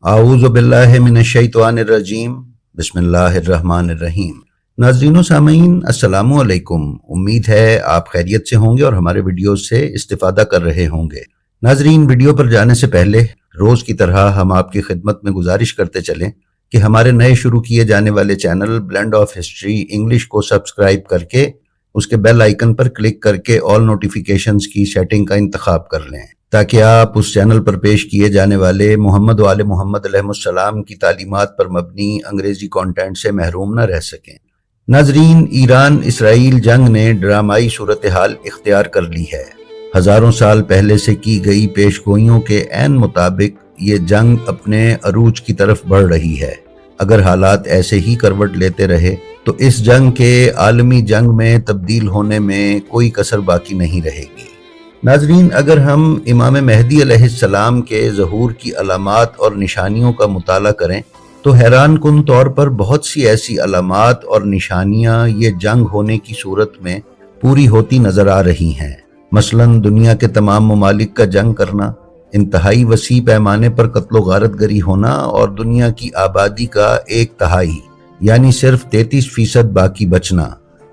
आऊज़ु बिल्लाहि मिनश्शैतानिर्रजीम बिस्मिल्लाहिर्रहमानिर्रहीम। नाज़रीन व सामीन अस्सलामु अलैकुम। उम्मीद है आप खैरियत से होंगे और हमारे वीडियो से इस्तिफादा कर रहे होंगे। नाज़रीन, वीडियो पर जाने से पहले रोज़ की तरह हम आपकी खिदमत में गुजारिश करते चलें कि हमारे नए शुरू किए जाने वाले channel blend of history English को सब्सक्राइब करके उसके बेल आइकन पर क्लिक करके ऑल नोटिफिकेशंस की सेटिंग का इंतखाब कर लें, ताकि आप उस चैनल पर पेश किए जाने वाले मोहम्मद व आले मोहम्मद अलैहिस्सलाम की तालीमात पर मबनी अंग्रेजी कंटेंट से महरूम न रह सकें। नाजरीन, ईरान इसराइल जंग ने ड्रामाई सूरत हाल इख्तियार कर ली है। हजारों साल पहले से की गई पेशगोइयों के ऐन मुताबिक ये जंग अपने अरूज की तरफ बढ़ रही है। अगर हालात ऐसे ही करवट लेते रहे तो इस जंग के आलमी जंग में तब्दील होने में कोई कसर बाकी नहीं रहेगी। नाजरीन, अगर हम इमाम महदी अलैहिस्सलाम के ज़हूर की अलामात और निशानियों का मुताला करें तो हैरान कुन तौर पर बहुत सी ऐसी अलामात और निशानियां ये जंग होने की सूरत में पूरी होती नजर आ रही हैं। मसलन दुनिया के तमाम ममालिक का जंग करना, इंतहाई वसी पैमाने पर कत्लो गारतगरी होना और दुनिया की आबादी का 1/3 यानी सिर्फ 33% बाकी बचना,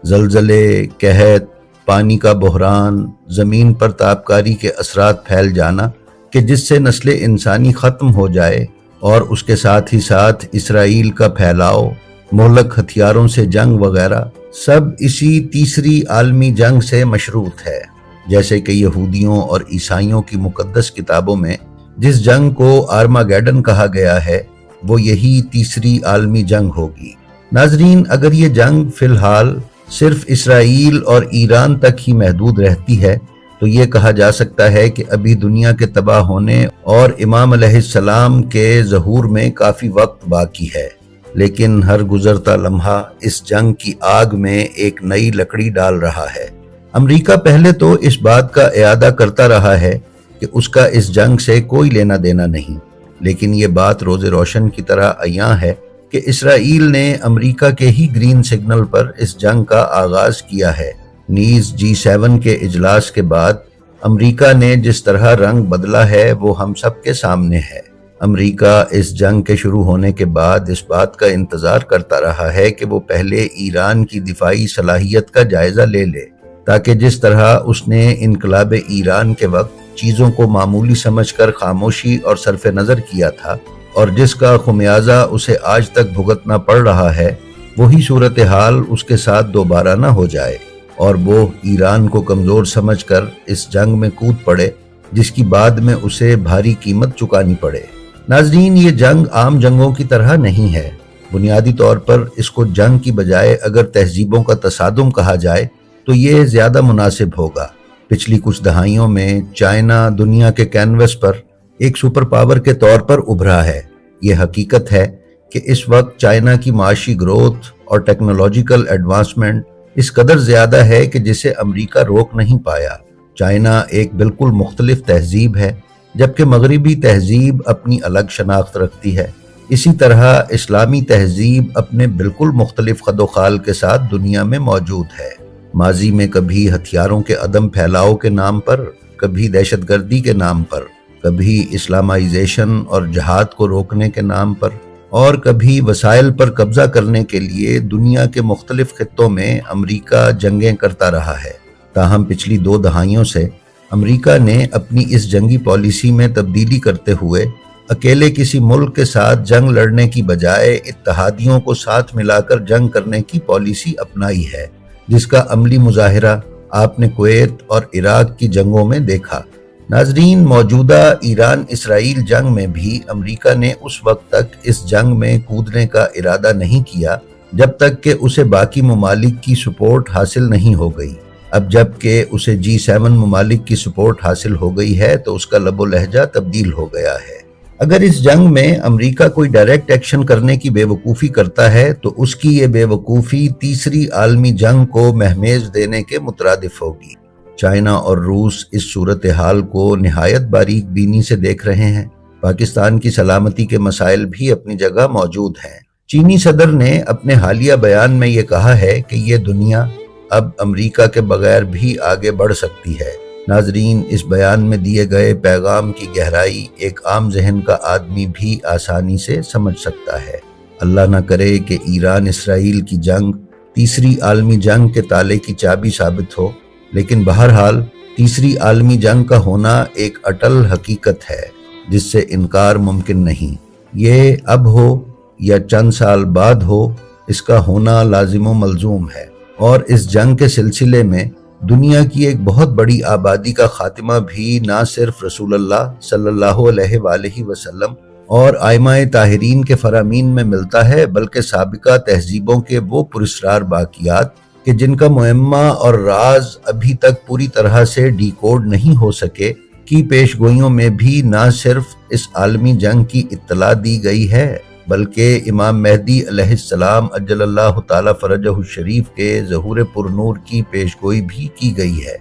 जलजले, कहत, पानी का बहरान, ज़मीन पर ताबकारी के असरात फैल जाना कि जिससे नस्ल इंसानी ख़त्म हो जाए, और उसके साथ ही साथ इसराइल का फैलाव, मोहलक हथियारों से जंग वगैरह सब इसी तीसरी आलमी जंग से मशरूत है। जैसे कि यहूदियों और ईसाइयों की मुकद्दस किताबों में जिस जंग को आर्मागेडन कहा गया है वो यही तीसरी आलमी जंग होगी। नाजरीन, अगर ये जंग फिलहाल सिर्फ इसराइल और ईरान तक ही महदूद रहती है तो ये कहा जा सकता है कि अभी दुनिया के तबाह होने और इमाम अलैहिस्सलाम के ज़हूर में काफ़ी वक्त बाकी है। लेकिन हर गुजरता लम्हा इस जंग की आग में एक नई लकड़ी डाल रहा है। अमेरिका पहले तो इस बात का इयादा करता रहा है कि उसका इस जंग से कोई लेना देना नहीं, लेकिन ये बात रोज़े रोशन की तरह अयां है कि इसराइल ने अमेरिका के ही ग्रीन सिग्नल पर इस जंग का आगाज किया है। नीज G7 के इजलास के बाद अमेरिका ने जिस तरह रंग बदला है वो हम सब के सामने है। अमेरिका इस जंग के शुरू होने के बाद इस बात का इंतजार करता रहा है कि वो पहले ईरान की दिफाई सलाहियत का जायजा ले ले, ताकि जिस तरह उसने इनकलाब ईरान के वक्त चीज़ों को मामूली समझकर खामोशी और सरफ नज़र किया था और जिसका खुमियाजा उसे आज तक भुगतना पड़ रहा है, वही सूरत हाल उसके साथ दोबारा न हो जाए और वो ईरान को कमज़ोर समझकर इस जंग में कूद पड़े जिसकी बाद में उसे भारी कीमत चुकानी पड़े। नाजरीन, ये जंग आम जंगों की तरह नहीं है। बुनियादी तौर पर इसको जंग की बजाय अगर तहजीबों का तसादुम कहा जाए तो ये ज़्यादा मुनासिब होगा। पिछली कुछ दहाइयों में चाइना दुनिया के कैनवस पर एक सुपर पावर के तौर पर उभरा है। ये हकीकत है कि इस वक्त चाइना की माशी ग्रोथ और टेक्नोलॉजिकल एडवांसमेंट इस कदर ज़्यादा है कि जिसे अमेरिका रोक नहीं पाया। चाइना एक बिल्कुल मुख्तलिफ तहजीब है, जबकि मगरबी तहजीब अपनी अलग शनाख्त रखती है। इसी तरह इस्लामी तहजीब अपने बिल्कुल मुख्तलिफ खदोखाल के साथ दुनिया में मौजूद है। माजी में कभी हथियारों के अदम फैलाव के नाम पर, कभी दहशतगर्दी के नाम पर, कभी इस्लामाइजेशन और जहाद को रोकने के नाम पर, और कभी वसाइल पर कब्जा करने के लिए दुनिया के मुख्तलिफ खित्तों में अमेरिका जंगें करता रहा है। ताहम पिछली 2 दहाइयों से अमेरिका ने अपनी इस जंगी पॉलिसी में तब्दीली करते हुए अकेले किसी मुल्क के साथ जंग लड़ने की बजाय इत्तहादियों को साथ मिलाकर जंग करने की पॉलिसी अपनाई है, जिसका अमली मुजाहिरा आपने कुवैत और इराक की जंगों में देखा। नाजरीन, मौजूदा ईरान इसराइल जंग में भी अमेरिका ने उस वक्त तक इस जंग में कूदने का इरादा नहीं किया जब तक कि उसे बाकी ममालिक की सपोर्ट हासिल नहीं हो गई। अब जबकि उसे G7 ममालिक की सपोर्ट हासिल हो गई है तो उसका लबो लहजा तब्दील हो गया है। अगर इस जंग में अमेरिका कोई डायरेक्ट एक्शन करने की बेवकूफ़ी करता है तो उसकी ये बेवकूफ़ी तीसरी आलमी जंग को महमेज देने के मुतरादिफ होगी। चाइना और रूस इस सूरत हाल को निहायत बारीक बीनी से देख रहे हैं। पाकिस्तान की सलामती के मसाइल भी अपनी जगह मौजूद हैं। चीनी सदर ने अपने हालिया बयान में ये कहा है कि ये दुनिया अब अमेरिका के बगैर भी आगे बढ़ सकती है। नाजरीन, इस बयान में दिए गए पैगाम की गहराई एक आम जहन का आदमी भी आसानी से समझ सकता है। अल्लाह न करे कि ईरान इसराइल की जंग तीसरी आलमी जंग के ताले की चाबी साबित हो, लेकिन बहरहाल तीसरी आलमी जंग का होना एक अटल हकीकत है जिससे इनकार मुमकिन नहीं। ये अब हो या चंद साल बाद हो, इसका होना लाजिम व मलजूम है। और इस जंग के सिलसिले में दुनिया की एक बहुत बड़ी आबादी का खात्मा भी ना सिर्फ रसूलुल्लाह सल्लल्लाहु अलैहि वसल्लम और आइमाए ताहिरीन के फरामीन में मिलता है, बल्कि साबिका तहजीबों के वो पुरस्रार बाकियात कि जिनका मुअम्मा और राज अभी तक पूरी तरह से डीकोड नहीं हो सके की पेशगोइयों में भी ना सिर्फ इस आलमी जंग की इत्तला दी गई है, बल्कि इमाम मेहदी अलैहिस्सलाम अज्जलल्लाहु ताला फरजहु शरीफ के ज़हूर पुरनूर की पेशगोई भी की गई है।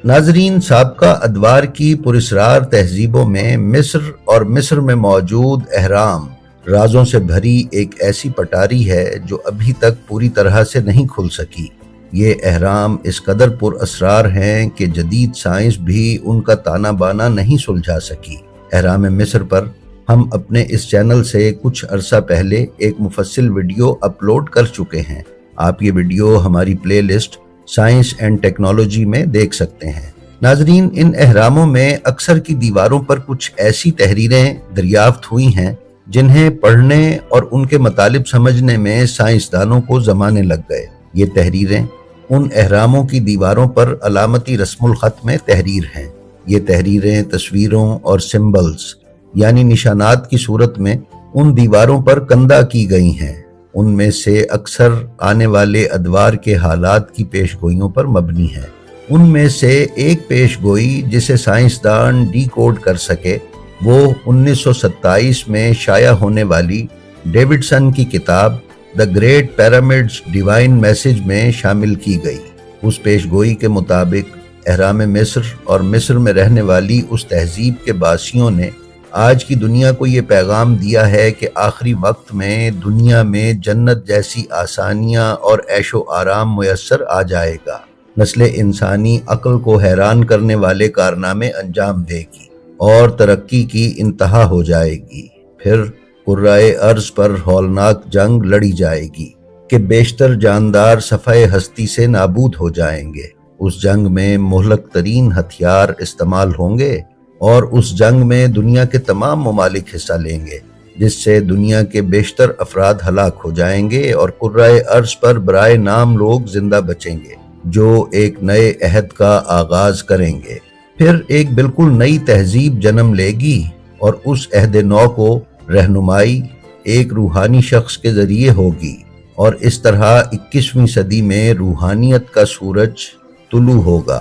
नाजरीन, साबका अदवार की पुरस्रार तहजीबों में मिस्र और मिस्र में मौजूद अहराम राजों से भरी एक ऐसी पटारी है जो अभी तक पूरी तरह से नहीं खुल सकी। ये अहराम इस कदर पुरअसरार हैं कि जदीद साइंस भी उनका ताना बाना नहीं सुलझा सकी। अहराम मिस्र पर हम अपने इस चैनल से कुछ अरसा पहले एक मुफस्सिल वीडियो अपलोड कर चुके हैं। आप ये वीडियो हमारी प्लेलिस्ट साइंस एंड टेक्नोलॉजी में देख सकते हैं। नाजरीन, इन अहरामों में अक्सर की दीवारों पर कुछ ऐसी तहरीरें दरियाफ्त हुई हैं जिन्हें पढ़ने और उनके मतलब समझने में साइंसदानों को ज़माने लग गए। ये तहरीरें उन अहरामों की दीवारों पर अलामती रस्मुल ख़त में तहरीर हैं। ये तहरीरें तस्वीरों और सिंबल्स यानी निशानात की सूरत में उन दीवारों पर कंदा की गई हैं। उनमें से अक्सर आने वाले अदवार के हालात की पेशगोइयों पर मबनी है। उनमें से एक पेशगोई जिसे साइंसदान डीकोड कर सके वो 1927 में शाया होने वाली डेविडसन की किताब the great pyramids divine message में शामिल की गई। उस पेशगोई के मुताबिक अहराम मिस्र और मिस्र में रहने वाली उस तहजीब के बासियों ने आज की दुनिया को ये पैगाम दिया है कि आखिरी वक्त में दुनिया में जन्नत जैसी आसानियां और ऐशो आराम मुयस्सर आ जाएगा। नस्ल इंसानी अक्ल को हैरान करने वाले कारनामे अंजाम देगी और तरक्की की इंतहा हो जाएगी। फिर कुर्राए अर्ज पर हौलनाक जंग लड़ी जाएगी कि बेशतर जानदार सफ़ाए हस्ती से नाबूद हो जाएंगे। उस जंग में मुहलक तरीन हथियार इस्तेमाल होंगे और उस जंग में दुनिया के तमाम ममालिक हिस्सा लेंगे, जिससे दुनिया के बेशतर अफराद हलाक हो जाएंगे और कुर्राए अर्ज पर बराए नाम लोग जिंदा बचेंगे जो एक नए अहद का आगाज करेंगे। फिर एक बिल्कुल नई तहजीब जन्म लेगी और उस अहद नौ को रहनुमाई एक रूहानी शख्स के जरिए होगी और इस तरह 21वीं सदी में रूहानियत का सूरज तुलू होगा।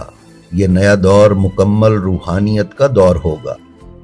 ये नया दौर मुकम्मल रूहानियत का दौर होगा।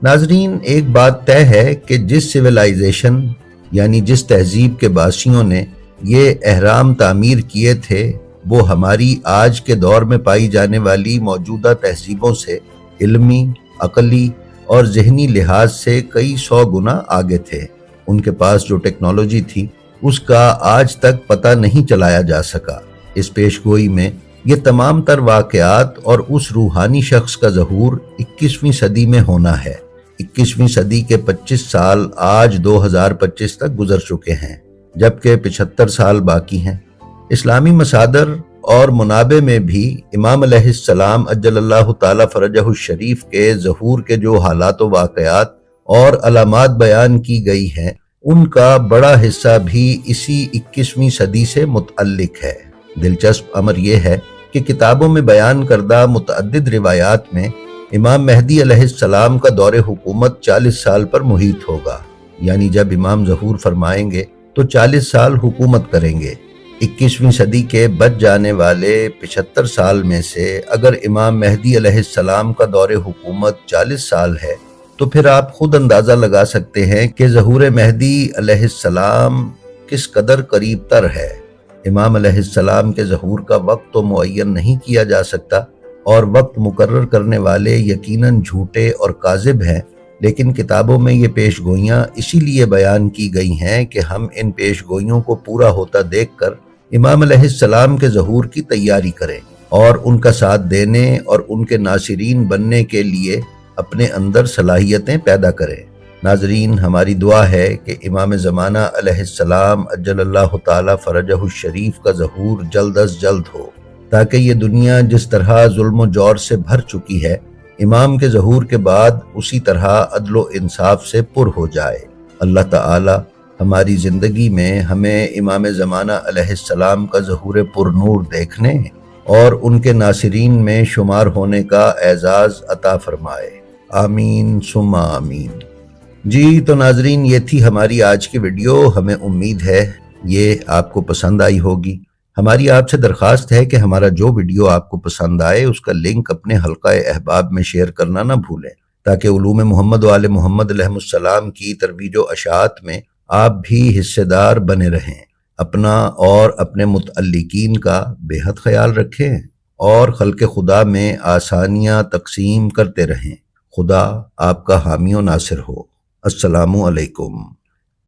नाजरीन, एक बात तय है कि जिस सिविलाइजेशन यानी जिस तहजीब के बासियों ने ये अहराम तामीर किए थे वो हमारी आज के दौर में पाई जाने वाली मौजूदा तहजीबों से इल्मी, अकली और जहनी लिहाज से कई 100 गुना आगे थे। उनके पास जो टेक्नोलॉजी थी उसका आज तक पता नहीं चलाया जा सका। इस पेशगोई में ये तमाम तर वाक़यात और उस रूहानी शख्स का ज़हूर 21वीं सदी में होना है। 21वीं सदी के 25 साल आज 2025 तक गुजर चुके हैं, जबकि 75 साल बाकी हैं। इस्लामी मसादर और मुनाबे में भी इमाम अलैहिस्सलाम अज्जलल्लाहु ताला फरजहु शरीफ के ज़हूर के जो हालात व वाक़यात और अलामात बयान की गई हैं उनका बड़ा हिस्सा भी इसी 21वीं सदी से मुतअल्लिक है। दिलचस्प अमर यह है कि किताबों में बयान करदा मुतअद्दिद रिवायात में इमाम मेहदी अलैहिस्सलाम का दौरे हुकूमत 40 साल पर मुहीत होगा, यानी जब इमाम ज़हूर फरमाएंगे तो 40 साल हुकूमत करेंगे। 21वीं सदी के बच जाने वाले 75 साल में से अगर इमाम मेहदी अलैहिस्सलाम का दौरे हुकूमत 40 साल है तो फिर आप खुद अंदाज़ा लगा सकते हैं कि ज़हूर मेहदी अलैहिस्सलाम किस कदर करीब तर है। इमाम अलैहिस्सलाम के ज़हूर का वक्त तो मुअय्यन नहीं किया जा सकता और वक्त मुकर्रर करने वाले यकीनन झूठे और काज़िब हैं, लेकिन किताबों में ये पेशगोइयाँ इसीलिए बयान की गई हैं कि हम इन पेशगोइयों को पूरा होता देखकर इमाम अलैहिस्सलाम के ज़हूर की तैयारी करें اور ان کا ساتھ دینے اور ان کے ناصرین بننے کے لیے اپنے اندر صلاحیتیں پیدا کریں۔ ناظرین، ہماری دعا ہے کہ امام زمانہ علیہ السلام عجل اللہ تعالی فرجہ الشریف کا ظہور جلد از جلد ہو، تاکہ یہ دنیا جس طرح ظلم و جور سے بھر چکی ہے، امام کے ظہور کے بعد اسی طرح عدل و انصاف سے پر ہو جائے۔ اللہ تعالی ہماری زندگی میں ہمیں امام زمانہ علیہ السلام کا ظہور پر نور دیکھنے اور ان کے ناصرین میں شمار ہونے کا اعزاز عطا فرمائے، آمین ثم آمین۔ جی تو ناظرین، یہ تھی ہماری آج کی ویڈیو۔ ہمیں امید ہے یہ آپ کو پسند آئی ہوگی۔ ہماری آپ سے درخواست ہے کہ ہمارا جو ویڈیو آپ کو پسند آئے اس کا لنک اپنے حلقہ احباب میں شیئر کرنا نہ بھولیں، تاکہ علوم محمد و آل محمد علیہ السلام کی ترویج و اشاعت میں آپ بھی حصے دار بنے رہیں۔ اپنا اور اپنے متعلقین کا بے حد خیال رکھیں اور خلق خدا میں آسانیاں تقسیم کرتے رہیں۔ خدا آپ کا حامی و ناصر ہو۔ السلام علیکم۔